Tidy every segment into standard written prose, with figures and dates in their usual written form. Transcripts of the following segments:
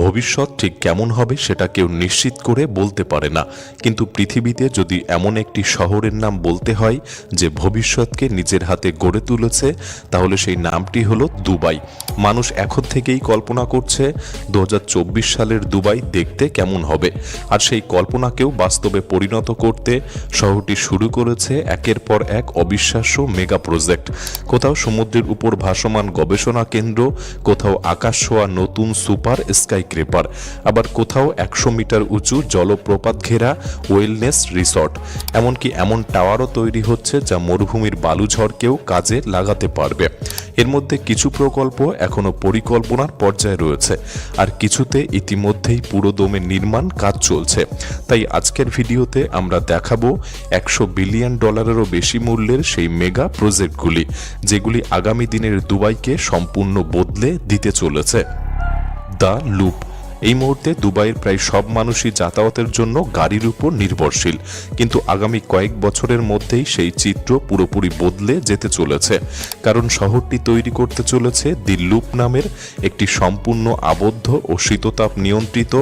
ভবিষ্যৎ ঠিক কেমন হবে সেটা কেউ নিশ্চিত করে বলতে পারে না, কিন্তু পৃথিবীতে যদি এমন একটি শহরের নাম বলতে হয় যে ভবিষ্যৎকে নিজের হাতে গড়ে তুলেছে, তাহলে সেই নামটি হলো দুবাই। মানুষ এখন থেকেই কল্পনা করছে 2024 সালের দুবাই দেখতে কেমন হবে, আর সেই কল্পনাকেও বাস্তবে পরিণত করতে শহরটি শুরু করেছে একের পর এক অবিশ্বাস্য মেগা প্রজেক্ট। কোথাও সমুদ্রের উপর ভাসমান গবেষণা কেন্দ্র, কোথাও আকাশ ছোঁয়া নতুন সুপার স্কাই ক্রেপার, আবার কোথাও 100 মিটার উঁচু জলপ্রপাত ঘেরা ওয়েলনেস রিসর্ট। এমনকি এমন টাওয়ারও তৈরি হচ্ছে যা মরুভূমির বালুঝড়কেও কাজে লাগাতে পারবে। এর মধ্যে কিছু প্রকল্প এখনো পরিকল্পনার পর্যায়ে রয়েছে, আর কিছুতে ইতিমধ্যেই পুরোদমে নির্মাণ কাজ চলছে। তাই আজকের ভিডিওতে আমরা দেখাবো $100 বিলিয়ন বেশি মূল্যের সেই মেগা প্রজেক্টগুলি, যেগুলি আগামী দিনের দুবাইকে সম্পূর্ণ বদলে দিতে চলেছে। The loop. এই মুহূর্তে দুবাইয়ের প্রায় সব মানুষই যাতায়াতের জন্য গাড়ির উপর নির্ভরশীল, কিন্তু আগামী কয়েক বছরের মধ্যেই সেই চিত্র পুরোপুরি বদলে যেতে চলেছে, কারণ শহরটি তৈরি করতে চলেছে দি লুপ নামের একটি সম্পূর্ণ আবদ্ধ ও শীততাপ নিয়ন্ত্রিত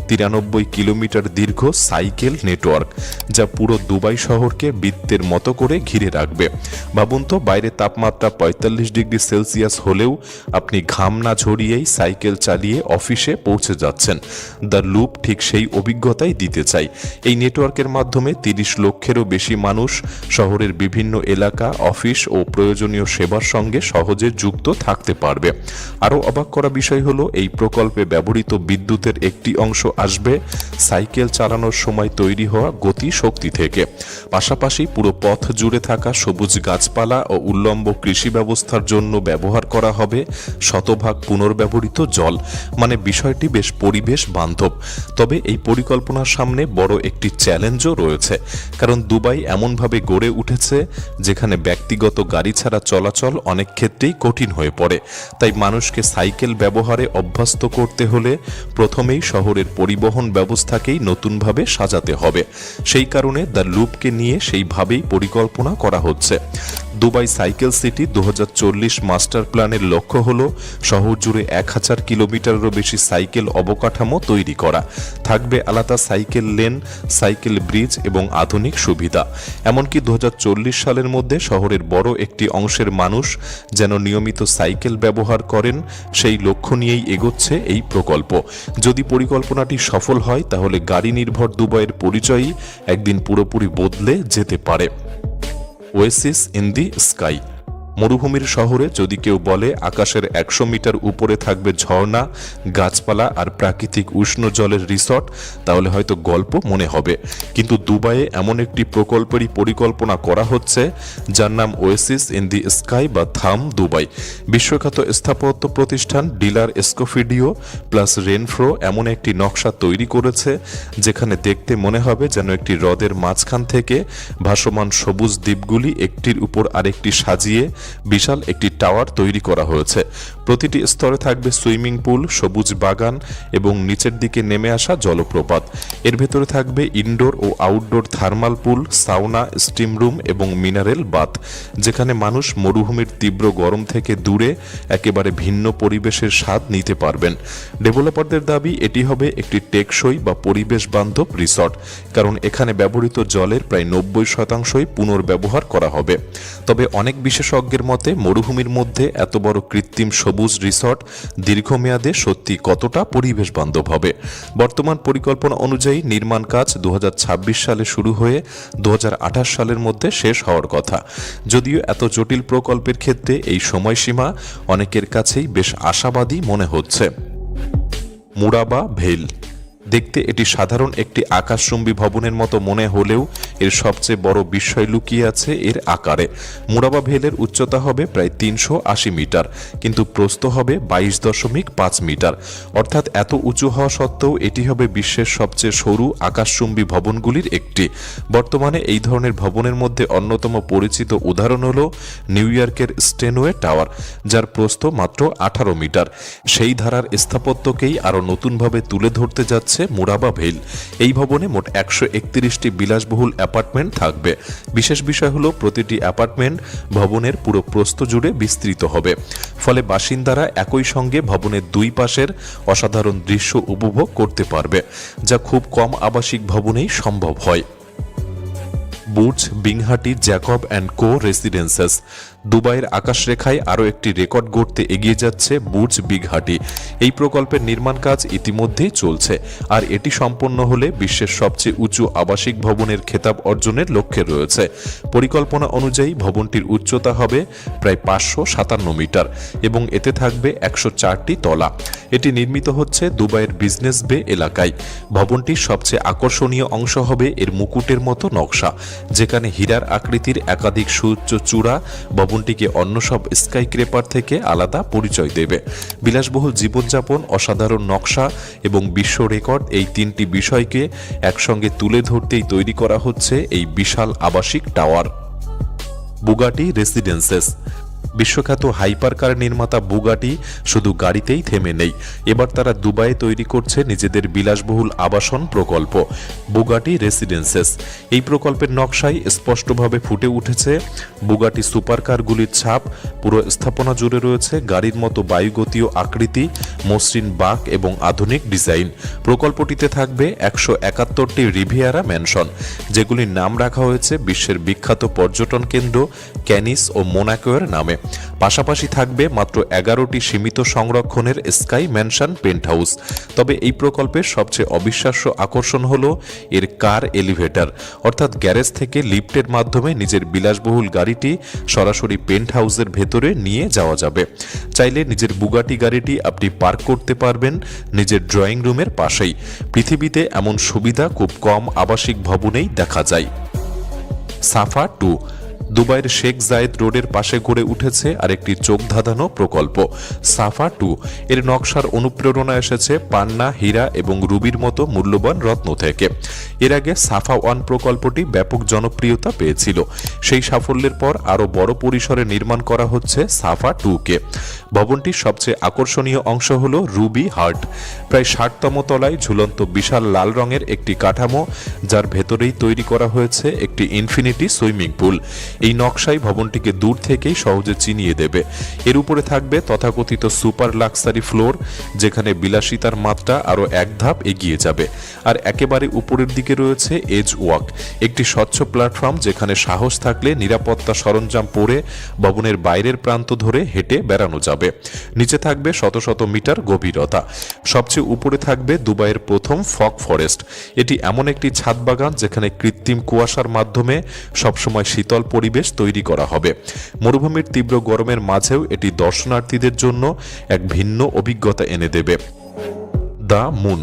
93 কিলোমিটার দীর্ঘ সাইকেল নেটওয়ার্ক, যা পুরো দুবাই শহরকে বৃত্তের মতো করে ঘিরে রাখবে। ভাবুন তো, বাইরে তাপমাত্রা 45 ডিগ্রি সেলসিয়াস হলেও আপনি ঘাম না ঝরিয়েই সাইকেল চালিয়ে অফিসে পৌঁছে যাচ্ছেন। দ্য লুপ ঠিক সেই অভিজ্ঞতাই দিতে চাই। এই নেটওয়ার্কের মাধ্যমে 30 লক্ষেরও বেশি মানুষ শহরের বিভিন্ন এলাকা, অফিস ও প্রয়োজনীয় সেবার সঙ্গে সহজে যুক্ত থাকতে পারবে। আরও অবাক করা বিষয় হলো, এই প্রকল্পে ব্যবহৃত বিদ্যুতের একটি অংশ আসবে সাইকেল চালানোর সময় তৈরি হওয়া গতি শক্তি থেকে। পাশাপাশি পুরো পথ জুড়ে থাকা সবুজ গাছপালা ও উল্লম্ব কৃষি ব্যবস্থার জন্য ব্যবহার করা হবে শতভাগ পুনর্ব্যবহৃত জল। মানে বিষয়টি বেশ পরিবেশ বান্ধব। তবে এই পরিকল্পনার সামনে বড় একটি চ্যালেঞ্জও রয়েছে, কারণ দুবাই এমনভাবে গড়ে উঠেছে যেখানে ব্যক্তিগত গাড়ি ছাড়া চলাচল অনেক ক্ষেত্রেই কঠিন হয়ে পড়ে। তাই মানুষকে সাইকেল ব্যবহারে অভ্যস্ত করতে হলে প্রথমেই শহরের পরিবহন ব্যবস্থাকেই নতুনভাবে সাজাতে হবে। সেই কারণে দ্য লুপকে নিয়ে সেইভাবেই পরিকল্পনা করা হচ্ছে। দুবাই সাইকেল সিটি 2040 মাস্টার প্ল্যানের লক্ষ্য হল শহর জুড়ে 1000 কিলোমিটারেরও বেশি সাইকেল অবকাঠামো তৈরি করা। থাকবে আলাদা সাইকেল লেন, সাইকেল ব্রিজ এবং আধুনিক সুবিধা। এমনকি 2040 সালের মধ্যে শহরের বড় একটি অংশের মানুষ যেন নিয়মিত সাইকেল ব্যবহার করেন, সেই লক্ষ্য নিয়েই এগোচ্ছে এই প্রকল্প। যদি পরিকল্পনাটি সফল হয়, তাহলে গাড়ি নির্ভর দুবাইয়ের পরিচয়ই একদিন পুরোপুরি বদলে যেতে পারে। Oasis in the sky. মরুভূমির শহরে যদি কেউ বলে আকাশের 100 মিটার উপরে থাকবে ঝর্ণা, গাছপালা আর প্রাকৃতিক উষ্ণ জলের রিসর্ট, তাহলে হয়তো গল্প মনে হবে। কিন্তু দুবাইয়ে এমন একটি প্রকল্পেরই পরিকল্পনা করা হচ্ছে যার নাম ওয়েসিস ইন দি স্কাই বা থাম দুবাই। বিশ্বখ্যাত স্থাপত্য প্রতিষ্ঠান ডিলার স্কোফিডিও প্লাস রেনফ্রো এমন একটি নকশা তৈরি করেছে যেখানে দেখতে মনে হবে যেন একটি হ্রদের মাঝখান থেকে ভাসমান সবুজ দ্বীপগুলি একটির উপর আরেকটি সাজিয়ে বিশাল একটি টাওয়ার তৈরি করা হয়েছে। প্রতিটি স্তরে থাকবে সুইমিং পুল, সবুজ বাগান এবং নিচের দিকে নেমে আসা জলপ্রপাত। এর ভেতরে থাকবে ইনডোর ও আউটডোর থার্মাল পুল, সাউনা, স্টিম রুম এবং মিনারেল বাথ, যেখানে মানুষ মরুভূমির তীব্র গরম থেকে দূরে একেবারে ভিন্ন পরিবেশের স্বাদ নিতে পারবেন। ডেভেলপারদের দাবি এটি হবে একটি টেকসই বা পরিবেশ বান্ধব রিসর্ট, কারণ এখানে ব্যবহৃত জলের প্রায় 90% পুনর্ব্যবহার করা হবে। তবে অনেক বিশেষজ্ঞের মতে মরুভূমির মধ্যে এত বড় কৃত্রিম সবুজ রিসর্ট দীর্ঘমেয়াদে সত্যি কতটা পরিবেশ বান্ধব হবে। বর্তমান পরিকল্পনা অনুযায়ী নির্মাণ কাজ 2026 সালে শুরু হয়ে 2028 সালের মধ্যে শেষ হওয়ার কথা। যদিও এত জটিল প্রকল্পের ক্ষেত্রে এই সময়সীমা অনেকের কাছেই বেশ আশাবাদী মনে হচ্ছে। মুরাবা ভেল। দেখতে এটি সাধারণ একটি আকাশচুম্বী ভবনের মতো মনে হলেও এর সবচেয়ে বড় বিস্ময় লুকিয়ে আছে এর আকারে। মুরাবা ভেলের উচ্চতা হবে প্রায় 380 মিটার, কিন্তু প্রস্থ হবে 22.5 মিটার। অর্থাৎ এত উঁচু হওয়া সত্ত্বেও এটি হবে বিশ্বের সবচেয়ে সরু আকাশচুম্বী ভবনগুলির একটি। বর্তমানে এই ধরনের ভবনের মধ্যে অন্যতম পরিচিত উদাহরণ হল নিউ ইয়র্কের স্টেনওয়ে টাওয়ার, যার প্রস্থ মাত্র 18 মিটার। সেই ধারার স্থাপত্যকেই আরও নতুনভাবে তুলে ধরতে যাচ্ছে মুরাবা ভেইল। এই ভবনে মোট 131টি বিলাসবহুল অ্যাপার্টমেন্ট থাকবে। বিশেষ বিষয় হলো প্রতিটি অ্যাপার্টমেন্ট ভবনের পুরো প্রস্থ জুড়ে বিস্তৃত হবে, ফলে বাসিন্দারা একই সঙ্গে ভবনের দুই পাশের অসাধারণ দৃশ্য উপভোগ করতে পারবে, যা খুব কম আবাসিক ভবনেই সম্ভব হয়। বুর্জ বিংহাটি জ্যাকব অ্যান্ড কো রেসিডেন্সেস। দুবাইয়ের আকাশরেখায় আরও একটি রেকর্ড গড়তে এগিয়ে যাচ্ছে বুর্জ বিগহাটি। এই প্রকল্পের নির্মাণ কাজ ইতিমধ্যেই চলছে, আর এটি সম্পন্ন হলে বিশ্বের সবচেয়ে উঁচু আবাসিক ভবনের খেতাব অর্জনের লক্ষ্যে রয়েছে। পরিকল্পনা অনুযায়ী ভবনটির উচ্চতা হবে প্রায় 557 মিটার এবং এতে থাকবে 104টি তলা। এটি নির্মিত হচ্ছে দুবাইয়ের বিজনেস বে এলাকায়। ভবনটির সবচেয়ে আকর্ষণীয় অংশ হবে এর মুকুটের মতো নকশা, যেখানে হীরার আকৃতির একাধিক সুউচ্চ চূড়া ভবনটিকে অন্য সব স্কাইক্রেপার থেকে আলাদা পরিচয় দেবে। বিলাসবহুল জীবনযাপন, অসাধারণ নকশা এবং বিশ্ব রেকর্ড, এই তিনটি বিষয়কে একসঙ্গে তুলে ধরতেই তৈরি করা হচ্ছে এই বিশাল আবাসিক টাওয়ার। বুগাটি রেসিডেন্সেস। বিশ্বখ্যাত হাইপারকার নির্মাতা বুগাটি শুধু গাড়িতেই থেমে নেই, এবার তারা দুবাইয়ে তৈরি করছে নিজেদের বিলাসবহুল আবাসন প্রকল্প বুগাটি রেসিডেন্সেস। এই প্রকল্পের নকশায় স্পষ্টভাবে ফুটে উঠেছে বুগাটি সুপারকারগুলির ছাপ। পুরো স্থাপনা জুড়ে রয়েছে গাড়ির মতো বায়ুগতীয় আকৃতি, মসৃণ বাঁক এবং আধুনিক ডিজাইন। প্রকল্পটিতে থাকবে 171টি রিভিয়ারা ম্যানশন, যেগুলির নাম রাখা হয়েছে বিশ্বের বিখ্যাত পর্যটন কেন্দ্র ক্যানিস ও মোনাকোয়ের নামে। পাশাপাশি থাকবে মাত্র 11টি সীমিত সংরক্ষণের স্কাই ম্যানশন পেন্টহাউস। তবে এই প্রকল্পের সবচেয়ে অবিশ্বাস্য আকর্ষণ হলো এর কার এলিভেটর, অর্থাৎ গ্যারেজ থেকে লিফটের মাধ্যমে নিজের বিলাসবহুল গাড়িটি সরাসরি পেন্টহাউসের ভেতরে নিয়ে যাওয়া যাবে। চাইলে নিজের বুগাটি গাড়িটি আপনি পার্ক করতে পারবেন নিজের ড্রয়িং রুমের পাশেই। পৃথিবীতে এমন সুবিধা খুব কম আবাসিক ভবনেই দেখা যায়। সাফা 2। দুবাইয়ের শেখ জায়েদ রোডের পাশে গড়ে উঠেছে আরেকটি চোখ ধাঁধানো প্রকল্প সাফা 2। এর নকশার অনুপ্রেরণা এসেছে পান্না, হীরা এবং রুবির মতো মূল্যবান রত্ন থেকে। এর আগে সাফা 1 প্রকল্পটি ব্যাপক জনপ্রিয়তা পেয়েছিল। সেই সাফল্যের পর আরও বড় পরিসরে নির্মাণ করা হচ্ছে সাফা 2-কে। ভবনটির সবচেয়ে আকর্ষণীয় অংশ হল রুবি হার্ট, প্রায় 60তম তলায় ঝুলন্ত বিশাল লাল রঙের একটি কাঠামো, যার ভেতরেই তৈরি করা হয়েছে একটি ইনফিনিটি সুইমিং পুল। এই নকশাই ভবনটিকে দূর থেকেই সহজে চিনিয়ে দেবে। এর উপরে থাকবে তথাকথিত সুপার লাক্সারি ফ্লোর, যেখানে বিলাসিতার মাত্রা আরও এক ধাপ এগিয়ে যাবে। আর একেবারে উপরের দিকে রয়েছে এজ ওয়াক, একটি স্বচ্ছ প্ল্যাটফর্ম যেখানে সাহস থাকলে নিরাপত্তা সরঞ্জাম পরে ভবনের বাইরের প্রান্ত ধরে হেঁটে বেড়ানো যাবে। নিচে থাকবে শত শত মিটার গভীরতা। সবচেয়ে উপরে থাকবে দুবাইয়ের প্রথম ফগ ফরেস্ট। এটি এমন একটি ছাদ বাগান যেখানে কৃত্রিম কুয়াশার মাধ্যমে সবসময় শীতল পরিবেশ তৈরি করা হবে। মরুভূমির তীব্র গরমের মাঝেও এটি দর্শনার্থীদের জন্য এক ভিন্ন অভিজ্ঞতা এনে দেবে। The moon.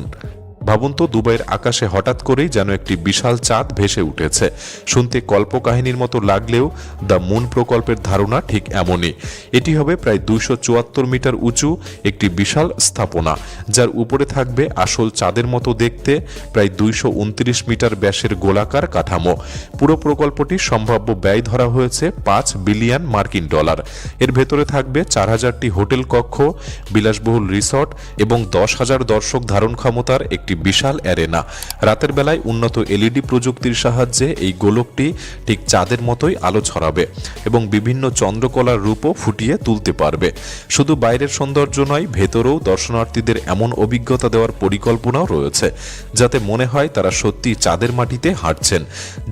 ভাবুন তো, দুবাইয়ের আকাশে হঠাৎ করেই যেন একটি বিশাল চাঁদ ভেসে উঠেছে। শুনতে কল্পকাহিনীর মতো লাগলেও দ্য মুন প্রকল্পের ধারণা ঠিক এমনই। এটি হবে প্রায় 274 মিটার উঁচু একটি বিশাল স্থাপনা, যার উপরে থাকবে আসল চাঁদের মতো দেখতে প্রায় 229 মিটার ব্যাসের গোলাকার কাঠামো। পুরো প্রকল্পটির সম্ভাব্য ব্যয় ধরা হয়েছে $5 বিলিয়ন। এর ভেতরে থাকবে 4000টি হোটেল কক্ষ, বিলাসবহুল রিসর্ট এবং 10,000 দর্শক ধারণ ক্ষমতার একটি বিশাল অ্যারেনা। রাতের বেলায় উন্নত এলইডি প্রযুক্তির সাহায্যে এই গোলকটি ঠিক চাঁদের মতোই আলো ছড়াবে এবং বিভিন্ন চন্দ্রকলার রূপও ফুটিয়ে তুলতে পারবে। শুধু বাইরের সৌন্দর্য নয়, ভেতরেও দর্শনার্থীদের এমন অভিজ্ঞতা দেওয়ার পরিকল্পনাও রয়েছে যাতে মনে হয় তারা সত্যি চাঁদের মাটিতে হাঁটছেন।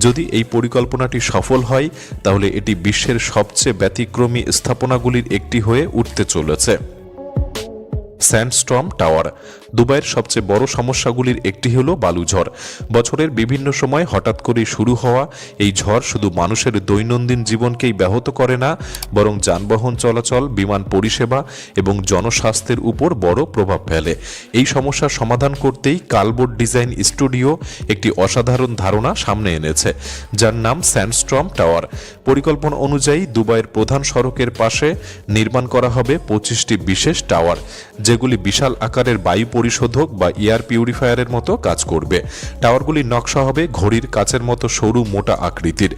যদি এই পরিকল্পনাটি সফল হয়, তাহলে এটি বিশ্বের সবচেয়ে ব্যতিক্রমী স্থাপনাগুলির একটি হয়ে উঠতে চলেছে। স্যান্ডস্টর্ম টাওয়ার। দুবাইয়ের সবচেয়ে বড় সমস্যাগুলির একটি হলো বালুঝড়। বছরের বিভিন্ন সময় হঠাৎ করে শুরু হওয়া এই ঝড় শুধু মানুষের দৈনন্দিন জীবনকেই ব্যাহত করে না, বরং যানবাহন চলাচল, বিমান পরিষেবা এবং জনস্বাস্থ্যের উপর বড় প্রভাব ফেলে। এই সমস্যার সমাধান করতেই কালবোর্ড ডিজাইন স্টুডিও একটি অসাধারণ ধারণা সামনে এনেছে, যার নাম স্যান্ডস্টর্ম টাওয়ার। পরিকল্পনা অনুযায়ী দুবাইয়ের প্রধান সড়কের পাশে নির্মাণ করা হবে 25টি বিশেষ টাওয়ার, যেগুলি বিশাল আকারের বায়ু পরিশোধক বা এয়ার পিউরিফায়ারের মতো কাজ করবে। টাওয়ারগুলির নকশা হবে ঘড়ির কাচের মতো সরু মোটা আকৃতির।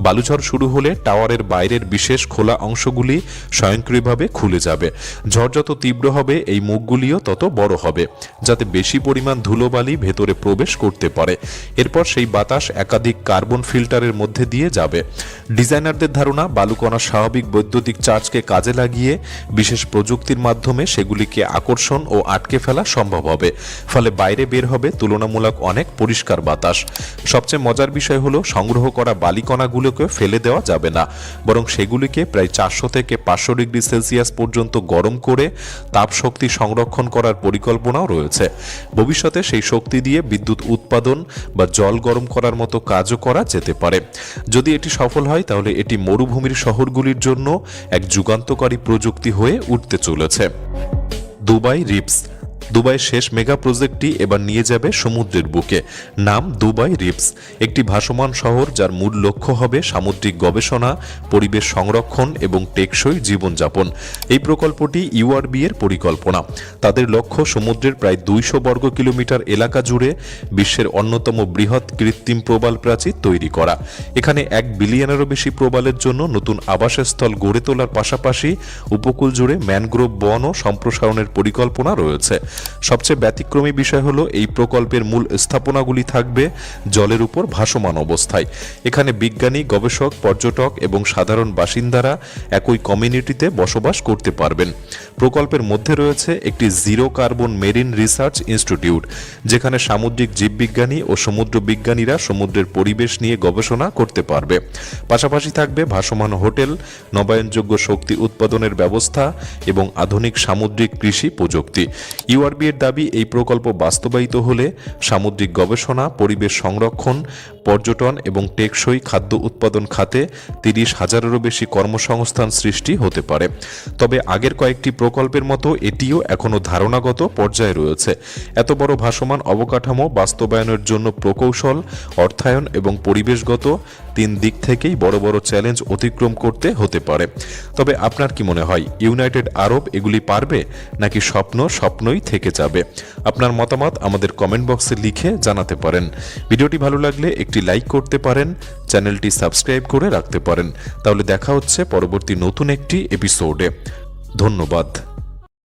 বালুঝড় শুরু হলে টাওয়ারের বাইরের বিশেষ খোলা অংশগুলি স্বয়ংক্রিয়ভাবে খুলে যাবে। ঝড় যত তীব্র হবে এই মুখগুলিও তত বড় হবে, যাতে বেশি পরিমাণ ধুলোবালি ভেতরে প্রবেশ করতে পারে। এরপর সেই বাতাস একাধিক কার্বন ফিল্টারের মধ্যে দিয়ে যাবে। ডিজাইনারদের ধারণা, বালুকণার স্বাভাবিক বৈদ্যুতিক চার্জকে কাজে লাগিয়ে বিশেষ প্রযুক্তির মাধ্যমে সেগুলিকে আকর্ষণ ও আটকে ফেলা সম্ভব হবে। ফলে বাইরে বের হবে তুলনামূলক অনেক পরিষ্কার বাতাস। সবচেয়ে মজার বিষয় হলো, সংগ্রহ করা বালিকণাগুলোকে ফেলে দেওয়া যাবে না, বরং সেগুলিকে প্রায় 400 থেকে 500 ডিগ্রি সেলসিয়াস পর্যন্ত গরম করে তাপ শক্তি সংরক্ষণ করার পরিকল্পনাও রয়েছে। ভবিষ্যতে সেই শক্তি দিয়ে বিদ্যুৎ উৎপাদন বা জল গরম করার মতো কাজও করা যেতে পারে। যদি এটি সফল হয় তাহলে এটি মরুভূমির শহরগুলির জন্য এক যুগান্তকারী প্রযুক্তি হয়ে উঠতে চলেছে। Dubai ribs. দুবাইয়ের শেষ মেগা প্রজেক্টটি এবার নিয়ে যাবে সমুদ্রের বুকে। নাম দুবাই রিপস, একটি ভাসমান শহর যার মূল লক্ষ্য হবে সামুদ্রিক গবেষণা, পরিবেশ সংরক্ষণ এবং টেকসই জীবনযাপন। এই প্রকল্পটি ইউআরবি এর পরিকল্পনা। তাদের লক্ষ্য সমুদ্রের প্রায় 200 বর্গ কিলোমিটার এলাকা জুড়ে বিশ্বের অন্যতম বৃহৎ কৃত্রিম প্রবাল প্রাচীর তৈরি করা। এখানে 1 বিলিয়নেরও বেশি প্রবালের জন্য নতুন আবাসস্থল গড়ে তোলার পাশাপাশি উপকূল জুড়ে ম্যানগ্রোভ বনও সম্প্রসারণের পরিকল্পনা রয়েছে। সবচেয়ে ব্যতিক্রমী বিষয় হলো, এই প্রকল্পের মূল স্থাপনাগুলি থাকবে জলের উপর ভাসমান অবস্থায়। এখানে বিজ্ঞানী, গবেষক, পর্যটক এবং সাধারণ বাসিন্দারা একই কমিউনিটিতে বসবাস করতে পারবেন। প্রকল্পের মধ্যে রয়েছে একটি zero carbon marine research institute, যেখানে সামুদ্রিক জীববিজ্ঞানী ও সমুদ্র বিজ্ঞানীরা সমুদ্রের পরিবেশ নিয়ে গবেষণা করতে পারবে। পাশাপাশি থাকবে ভাসমান হোটেল, নবায়নযোগ্য শক্তি উৎপাদনের ব্যবস্থা এবং আধুনিক সামুদ্রিক কৃষি প্রযুক্তি। ইউআরবি এর দাবি, এই প্রকল্প বাস্তবায়িত হলে সামুদ্রিক গবেষণা, পরিবেশ সংরক্ষণ, পর্যটন এবং টেকসই খাদ্য উৎপাদন খাতে 30,000-এরও বেশি কর্মসংস্থান সৃষ্টি হতে পারে। তবে আগের কয়েকটি প্রকল্পের মতো এটিও এখনও ধারণাগত পর্যায়ে রয়েছে। এত বড় ভাসমান অবকাঠামো বাস্তবায়নের জন্য প্রকৌশল, অর্থায়ন এবং পরিবেশগত 3 দিক থেকেই বড় বড় চ্যালেঞ্জ অতিক্রম করতে হতে পারে। তবে আপনার কি মনে হয়, ইউনাইটেড আরব এগুলি পারবে, নাকি স্বপ্নই থেকে যাবে? আপনার মতামত আমাদের কমেন্ট বক্সে লিখে জানাতে পারেন। ভিডিওটি ভালো লাগলে একটি লাইক করতে পারেন, চ্যানেলটি সাবস্ক্রাইব করে রাখতে পারেন। তাহলে দেখা হচ্ছে পরবর্তী নতুন একটি এপিসোডে। ধন্যবাদ।